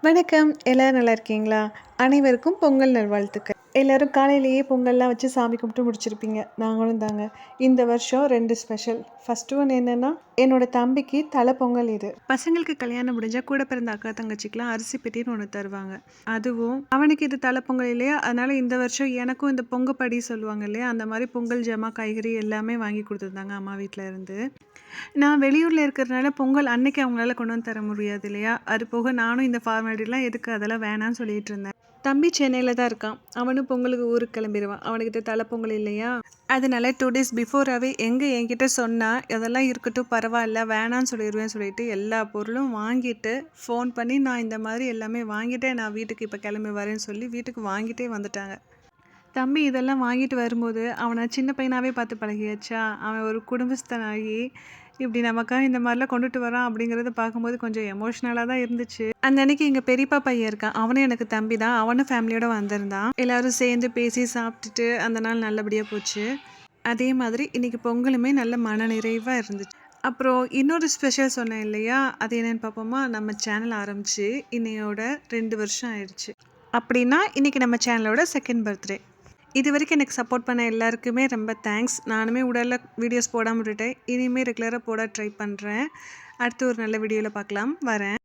வணக்கம். எல்லாரும் நல்லா இருக்கீங்களா? அனைவருக்கும் பொங்கல் நல்வாழ்த்துக்கள். எல்லாரும் காலையிலேயே பொங்கல்லாம் வச்சு சாமி கும்பிட்டு முடிச்சிருப்பீங்க. நாங்களும் தாங்க. இந்த வருஷம் 2 ஸ்பெஷல். ஃபர்ஸ்ட் ஒன் என்னன்னா, என்னோட தம்பிக்கு தல பொங்கல் இது. பசங்களுக்கு கல்யாணம் முடிஞ்சா கூட பிறந்த அக்கா தங்கச்சிக்குலாம் அரிசி பெட்டின்னு ஒண்ணு தருவாங்க. அதுவும் அவனுக்கு இது தல பொங்கல் இல்லையா? அதனால இந்த வருஷம் எனக்கும் இந்த பொங்கப்படி சொல்லுவாங்க இல்லையா? அந்த மாரி பொங்கல் ஜாமா, காய்கறி எல்லாமே வாங்கி குடுத்துருந்தாங்க அம்மா வீட்ல இருந்து. நான் வெளியூர்ல இருக்கிறதுனால பொங்கல் அன்னைக்கு அவங்களால கொண்டு வந்து தர முடியாது இல்லையா? அது போக நானும் இந்த ஃபார்மாலிட்டிலாம் எதுக்கு அதெல்லாம் வேணான்னு சொல்லிட்டு இருந்தேன். தம்பி சென்னையில தான் இருக்கான். அவனும் பொங்கலுக்கு ஊருக்கு கிளம்பிடுவான். அவனுக்கு இது தல பொங்கல் இல்லையா? அதனால 2 டேஸ் பிஃபோராவே என்கிட்ட சொன்னா, "அதெல்லாம் இருக்கட்டும் பரவாயில்ல, வேணான்னு சொல்லிருவேன்னு" சொல்லிட்டு எல்லா பொருளும் வாங்கிட்டு, ஃபோன் பண்ணி நான் இந்த மாதிரி எல்லாமே வாங்கிட்டேன். நான் வீட்டுக்கு இப்போ கிளம்பி வரேன்னு சொல்லி வீட்டுக்கு வாங்கிட்டே வந்துட்டாங்க. தம்பி இதெல்லாம் வாங்கிட்டு வரும்போது, அவன சின்ன பையனாவே பார்த்து பழகியாச்சா, அவன் ஒரு குடும்பஸ்தனாகி, இப்படி நமக்காக இந்த மாரிலாம் கொண்டுட்டு வரான் அப்படிங்கிறத பார்க்கும்போது கொஞ்சம் எமோஷ்னலா தான் இருந்துச்சு. அந்த அன்னைக்கு எங்க பெரியப்பா பையன் இருக்கான். அவனும் எனக்கு தம்பி தான். அவனும் ஃபேமிலியோட வந்திருந்தான். எல்லாரும் சேர்ந்து பேசி சாப்பிட்டுட்டு அந்த நாள் நல்லபடியா போச்சு. அதே மாதிரி இன்னைக்கு பொங்கலுமே நல்ல மனநிறைவா இருந்துச்சு. அப்புறம் இன்னொரு ஸ்பெஷல் சொன்னேன் இல்லையா? அது என்னன்னு பார்ப்போமா? நம்ம சேனல் ஆரம்பிச்சு இன்னையோட 2 வருஷம் ஆயிடுச்சு. அப்படின்னா இன்னைக்கு நம்ம சேனலோட 2nd பர்த்டே. இதுவரைக்கும் எனக்கு சப்போர்ட் பண்ண எல்லாருக்குமே ரொம்ப தேங்க்ஸ். நானுமே உடல்ல வீடியோஸ் போடாம விட்டுட்டேன். இனிமேல் ரெகுலராக போட ட்ரை பண்ணுறேன். அடுத்து ஒரு நல்ல வீடியோவில் பார்க்கலாம். வரேன்.